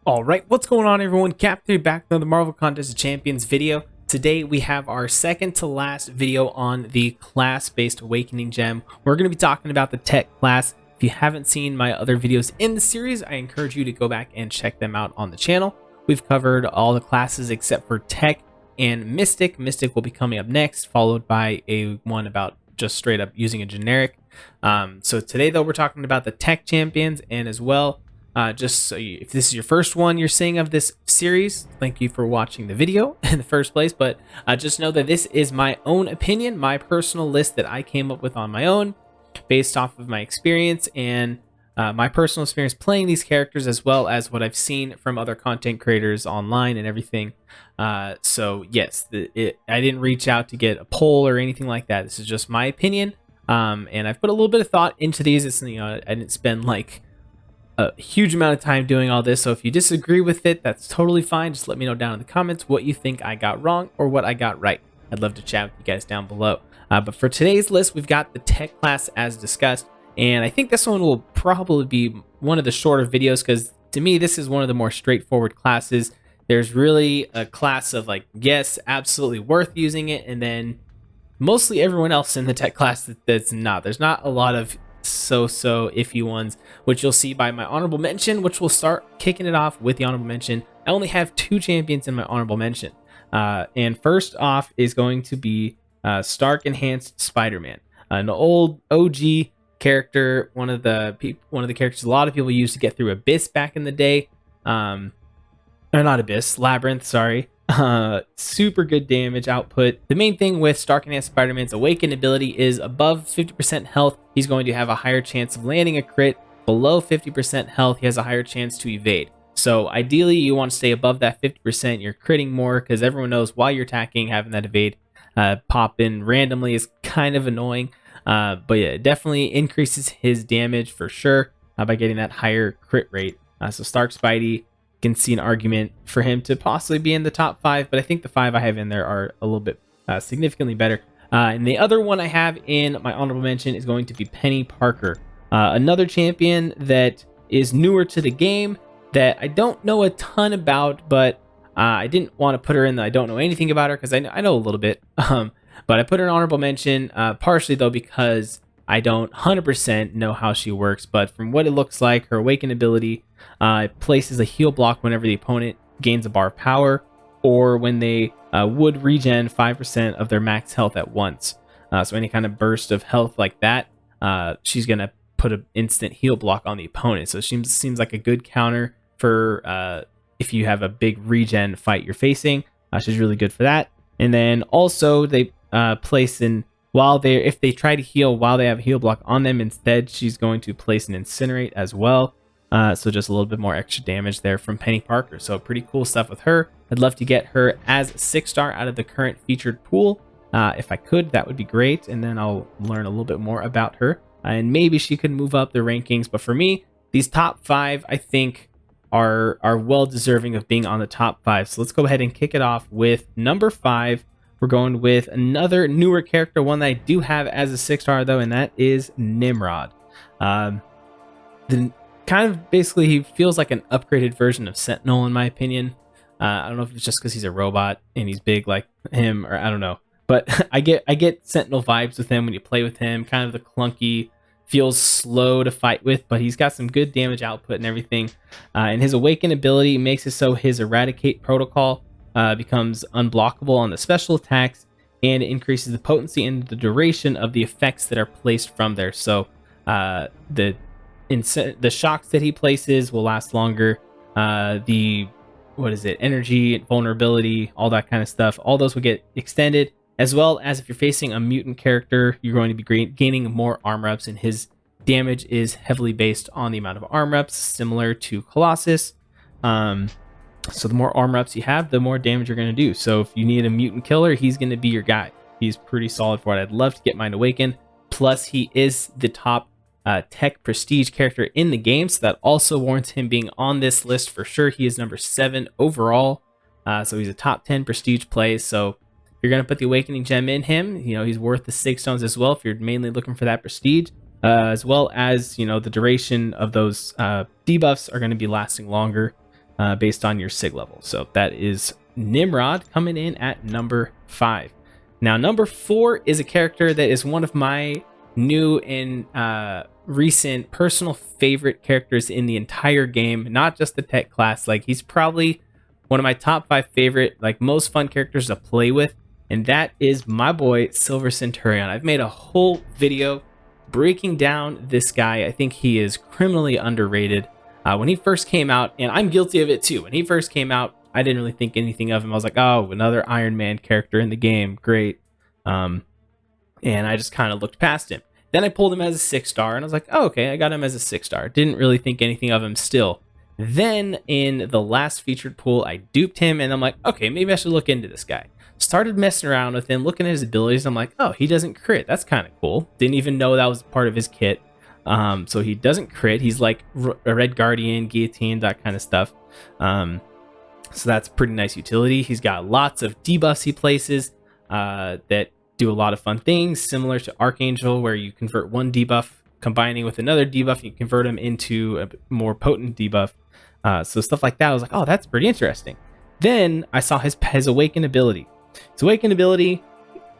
Alright, what's going on everyone? Cap3 back with another Marvel Contest of Champions video. Today we have our second to last video on the class-based Awakening Gem. We're going to be talking about the Tech class. If you haven't seen my other videos in the series, I encourage you to go back and check them out on the channel. We've covered all the classes except for Tech and Mystic. Mystic will be coming up next, followed by one about just straight up using a generic. So today though, we're talking about the Tech champions, and as well, just so if this is your first one you're seeing of this series, thank you for watching the video in the first place. But just know that this is my own opinion, my personal list that I came up with on my own based off of my experience and my personal experience playing these characters, as well as what I've seen from other content creators online and everything. So yes, I didn't reach out to get a poll or anything like that. This is just my opinion, and I've put a little bit of thought into these. It's, I didn't spend like a huge amount of time doing all this, so if you disagree with it, that's totally fine. Just let me know down in the comments what you think I got wrong or what I got right. I'd love to chat with you guys down below. But for today's list, we've got the Tech class as discussed, and I think this one will probably be one of the shorter videos because to me this is one of the more straightforward classes. There's really a class of like, yes, absolutely worth using it, and then mostly everyone else in the Tech class that's not. There's not a lot of so iffy ones, which you'll see by my honorable mention, which will start kicking it off with the honorable mention. I only have two champions in my honorable mention, and first off is going to be Stark Enhanced Spider-Man, an old OG character, one of the characters a lot of people used to get through Abyss back in the day, or not Abyss, Labyrinth, sorry. Super good damage output. The main thing with Stark Enhanced Spider-Man's Awakened ability is above 50% health, he's going to have a higher chance of landing a crit. Below 50% health, he has a higher chance to evade. So ideally, you want to stay above that 50%. You're critting more because everyone knows while you're attacking, having that evade pop in randomly is kind of annoying. But yeah, it definitely increases his damage for sure by getting that higher crit rate. So Stark Spidey, can see an argument for him to possibly be in the top 5, but I think the 5 I have in there are a little bit significantly better. And the other one I have in my honorable mention is going to be Penny Parker, another champion that is newer to the game that I don't know a ton about, but I didn't want to put her in the I don't know anything about her because I know a little bit. But I put her in honorable mention partially though because I don't 100% know how she works, but from what it looks like, her Awaken ability places a heal block whenever the opponent gains a bar of power, or when they would regen 5% of their max health at once. So any kind of burst of health like that, she's going to put an instant heal block on the opponent. So she seems like a good counter for if you have a big regen fight you're facing. She's really good for that. And then also they place in... if they try to heal while they have a heal block on them, instead she's going to place an Incinerate as well. So just a little bit more extra damage there from Penny Parker. So pretty cool stuff with her. I'd love to get her as 6-star out of the current featured pool. If I could, that would be great. And then I'll learn a little bit more about her. And maybe she could move up the rankings. But for me, these top 5, I think, are well deserving of being on the top 5. So let's go ahead and kick it off with number 5. We're going with another newer character, one that I do have as a 6-star though, and that is Nimrod. Kind of basically he feels like an upgraded version of Sentinel in my opinion. I don't know if it's just because he's a robot and he's big like him, or I don't know, but I get Sentinel vibes with him when you play with him. Kind of the clunky, feels slow to fight with, but he's got some good damage output and everything. And his Awaken ability makes it so his Eradicate protocol becomes unblockable on the special attacks, and it increases the potency and the duration of the effects that are placed from there. So the shocks that he places will last longer. Energy, vulnerability, all that kind of stuff, all those will get extended, as well as if you're facing a mutant character, you're going to be gaining more armor ups, and his damage is heavily based on the amount of armor ups, similar to Colossus. So the more armor ups you have, the more damage you're going to do. So if you need a mutant killer, he's going to be your guy. He's pretty solid for it. I'd love to get mine Awakened. Plus, he is the top Tech Prestige character in the game, so that also warrants him being on this list for sure. He is number 7 overall, so he's a top 10 Prestige play. So if you're going to put the Awakening Gem in him, he's worth the 6 stones as well if you're mainly looking for that Prestige. As well as, the duration of those debuffs are going to be lasting longer. based on your sig level. So that is Nimrod coming in at number 5. Now, number 4 is a character that is one of my new and recent personal favorite characters in the entire game, not just the tech class. Like, he's probably one of my top 5 favorite, like, most fun characters to play with, and that is my boy Silver Centurion. I've made a whole video breaking down this guy. I think he is criminally underrated. When he first came out, and I'm guilty of it too, when he first came out, I didn't really think anything of him. I was like, oh, another Iron Man character in the game, great. And I just kind of looked past him. Then I pulled him as a 6-star, and I was like, oh, okay, I got him as a 6-star. Didn't really think anything of him still. Then in the last featured pool, I duped him, and I'm like, okay, maybe I should look into this guy. Started messing around with him, looking at his abilities. I'm like, oh, he doesn't crit. That's kind of cool. Didn't even know that was part of his kit. So he doesn't crit. He's like a Red Guardian, Guillotine, that kind of stuff. So that's pretty nice utility. He's got lots of debuffs he places that do a lot of fun things, similar to Archangel, where you convert one debuff combining with another debuff, you convert him into a more potent debuff. So stuff like that, I was like, oh, that's pretty interesting. Then I saw his Awaken ability. His Awaken ability,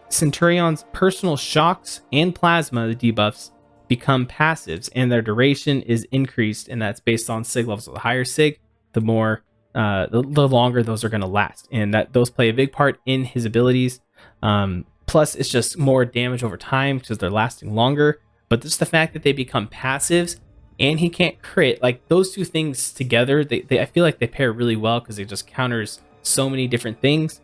Centurion's personal shocks and plasma, the debuffs, become passives, and their duration is increased, and that's based on sig levels. So the higher sig, the more the longer those are going to last, and that those play a big part in his abilities. Plus, it's just more damage over time because they're lasting longer. But just the fact that they become passives and he can't crit, like those two things together, they I feel like they pair really well because it just counters so many different things.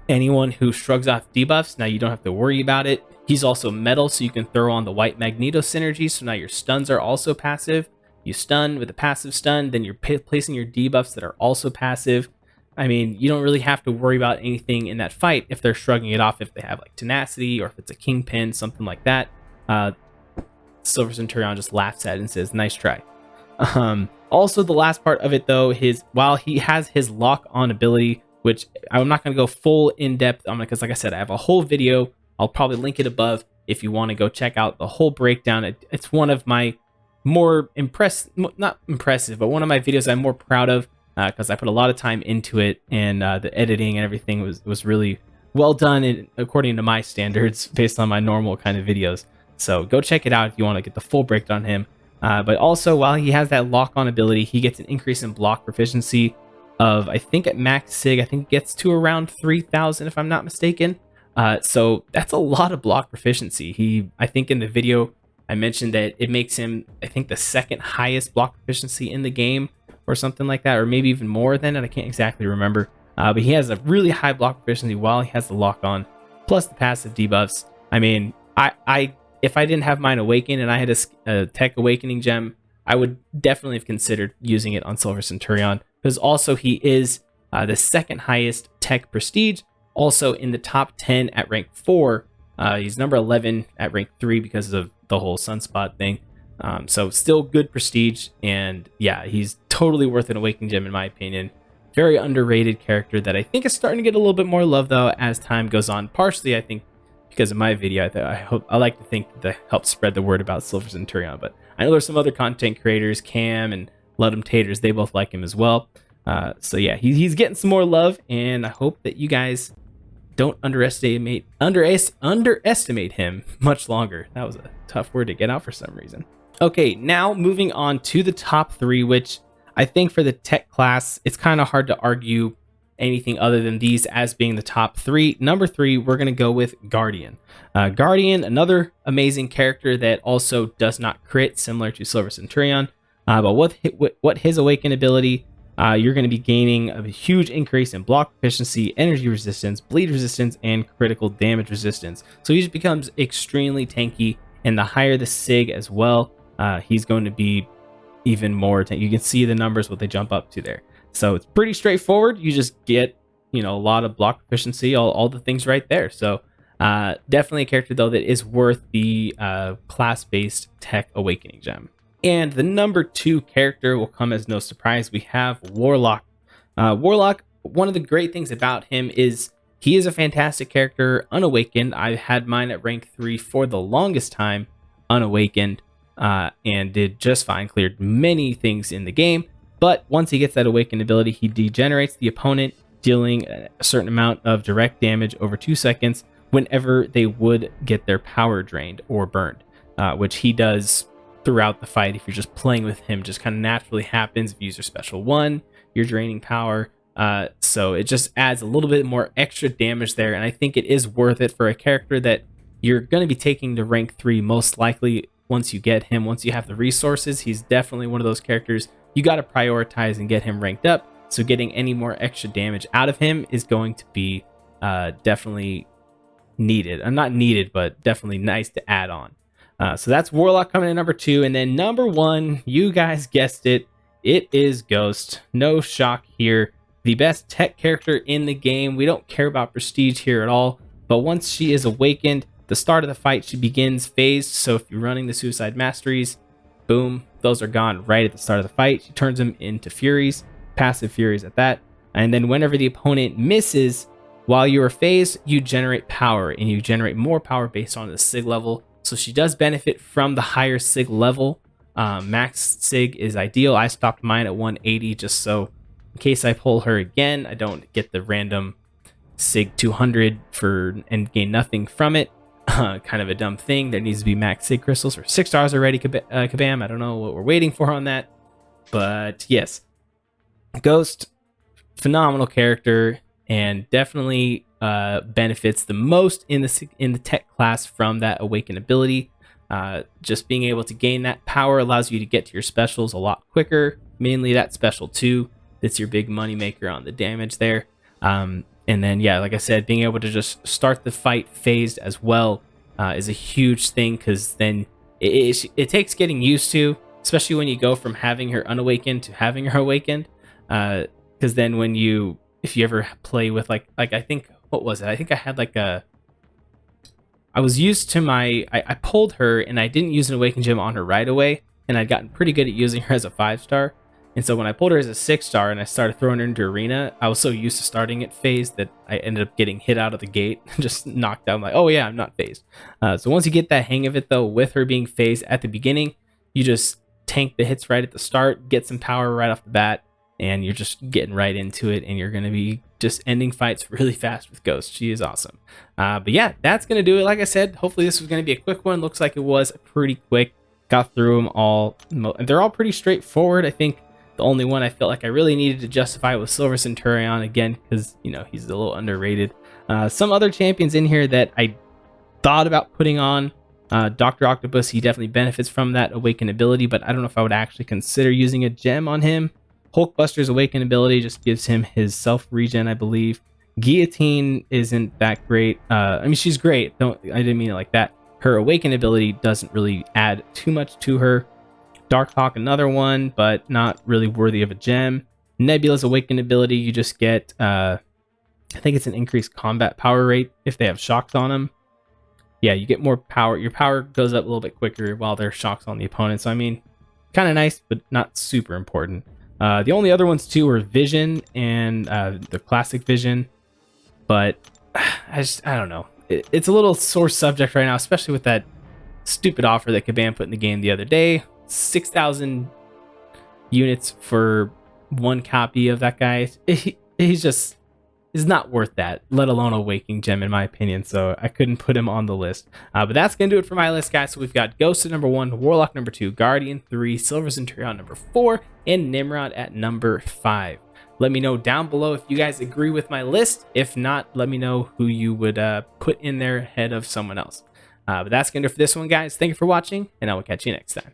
Anyone who shrugs off debuffs, now you don't have to worry about it. He's also metal, so you can throw on the white Magneto synergy, so now your stuns are also passive. You stun with a passive stun, then you're placing your debuffs that are also passive. I mean, you don't really have to worry about anything in that fight if they're shrugging it off, if they have like tenacity or if it's a kingpin, something like that. Silver Centurion just laughs at it and says, nice try. Also, the last part of it though, while he has his lock on ability, which I'm not going to go full in depth on, because like I said, I have a whole video. I'll probably link it above if you want to go check out the whole breakdown. It's one of my more not impressive, but one of my videos I'm more proud of, because I put a lot of time into it, and the editing and everything was really well done, and according to my standards, based on my normal kind of videos. So go check it out if you want to get the full breakdown on him. But also, while he has that lock-on ability, he gets an increase in block proficiency of, I think at max sig, I think it gets to around 3,000 if I'm not mistaken. So that's a lot of block proficiency. I think in the video I mentioned that it makes him, I think, the second highest block proficiency in the game, or something like that, or maybe even more than it. I can't exactly remember. But he has a really high block proficiency while he has the lock on, plus the passive debuffs. I mean, if I didn't have mine awakened and I had a tech awakening gem, I would definitely have considered using it on Silver Centurion, because also he is the second highest tech prestige, also in the top 10 at rank 4. He's number 11 at rank 3 because of the whole sunspot thing. So still good prestige, and yeah, he's totally worth an awakening gem in my opinion. Very underrated character that I think is starting to get a little bit more love though as time goes on. Partially, I think, because of my video. I like to think that helped spread the word about Silver Centurion, but I know there's some other content creators, Cam and Ludum Taters, they both like him as well. So yeah, he's getting some more love, and I hope that you guys don't underestimate him much longer. That was a tough word to get out for some reason. Okay, now moving on to the top 3, which I think for the tech class, it's kind of hard to argue anything other than these as being the top 3. Number 3, we're going to go with Guardian. Guardian, another amazing character that also does not crit, similar to Silver Centurion. But what his Awaken ability, you're going to be gaining a huge increase in block proficiency, energy resistance, bleed resistance, and critical damage resistance. So he just becomes extremely tanky, and the higher the sig as well, he's going to be even more tanky. You can see the numbers, what they jump up to there. So it's pretty straightforward. You just get, a lot of block proficiency, all the things right there. So definitely a character, though, that is worth the class-based tech awakening gem. And the number 2 character will come as no surprise. We have Warlock. Warlock, one of the great things about him is he is a fantastic character, unawakened. I had mine at rank 3 for the longest time, unawakened, and did just fine, cleared many things in the game. But once he gets that awakened ability, he degenerates the opponent, dealing a certain amount of direct damage over 2 seconds whenever they would get their power drained or burned, which he does throughout the fight. If you're just playing with him, just kind of naturally happens. If you use your special 1, you're draining power. So it just adds a little bit more extra damage there, and I think it is worth it for a character that you're going to be taking to rank 3 most likely once you get him. Once you have the resources, he's definitely one of those characters you got to prioritize and get him ranked up. So getting any more extra damage out of him is going to be definitely needed. Not needed, but definitely nice to add on. So that's Warlock coming in number 2. And then number 1, you guys guessed it, it is Ghost. No shock here. The best tech character in the game. We don't care about prestige here at all. But once she is awakened, the start of the fight, she begins phased. So if you're running the Suicide Masteries, boom, those are gone right at the start of the fight. She turns them into Furies, passive Furies at that. And then whenever the opponent misses, while you are phased, you generate power, and you generate more power based on the SIG level. So she does benefit from the higher SIG level. Max SIG is ideal. I stopped mine at 180 just so in case I pull her again, I don't get the random SIG 200 and gain nothing from it. Kind of a dumb thing. There needs to be max SIG crystals for 6 stars already. Kabam. I don't know what we're waiting for on that. But yes, Ghost, phenomenal character, and definitely benefits the most in the tech class from that awaken ability. Just being able to gain that power allows you to get to your specials a lot quicker. Mainly that special 2. That's your big money maker on the damage there. And then, yeah, like I said, being able to just start the fight phased as well is a huge thing, because then it takes getting used to, especially when you go from having her unawakened to having her awakened. Because then if you ever play with like I think, what was it? I think I had I was used to I pulled her and I didn't use an awakened gem on her right away, and I'd gotten pretty good at using her as a 5-star. And so when I pulled her as a 6-star and I started throwing her into arena, I was so used to starting it phased that I ended up getting hit out of the gate, just knocked out. I'm like, oh yeah, I'm not phased. So once you get that hang of it though, with her being phased at the beginning, you just tank the hits right at the start, get some power right off the bat, and you're just getting right into it, and you're going to be just ending fights really fast with Ghost. She is awesome. But yeah, that's going to do it. Like I said, hopefully this was going to be a quick one. Looks like it was pretty quick. Got through them all. They're all pretty straightforward. I think the only one I felt like I really needed to justify was Silver Centurion, again, because, you know, he's a little underrated. Some other champions in here that I thought about putting on. Dr. Octopus, he definitely benefits from that awaken ability, but I don't know if I would actually consider using a gem on him. Hulkbuster's awaken ability just gives him his self regen, I believe. Guillotine isn't that great. I mean, she's great. I didn't mean it like that. Her awaken ability doesn't really add too much to her. Darkhawk, another one, but not really worthy of a gem. Nebula's awakened ability, you just get, I think it's an increased combat power rate if they have shocks on them. Yeah, you get more power. Your power goes up a little bit quicker while there's shocks on the opponent. So, I mean, kind of nice, but not super important. The only other ones, too, are Vision and the classic Vision. But I don't know. It's a little sore subject right now, especially with that stupid offer that Kabam put in the game the other day. 6,000 units for one copy of that guy. He's just is not worth that, let alone a waking gem, in my opinion. So I couldn't put him on the list. But that's gonna do it for my list, guys. So we've got Ghost at number 1, Warlock number 2, Guardian 3, Silver Centurion number 4, and Nimrod at number 5. Let me know down below if you guys agree with my list. If not, let me know who you would put in there ahead of someone else. But that's gonna do it for this one, guys. Thank you for watching, and I will catch you next time.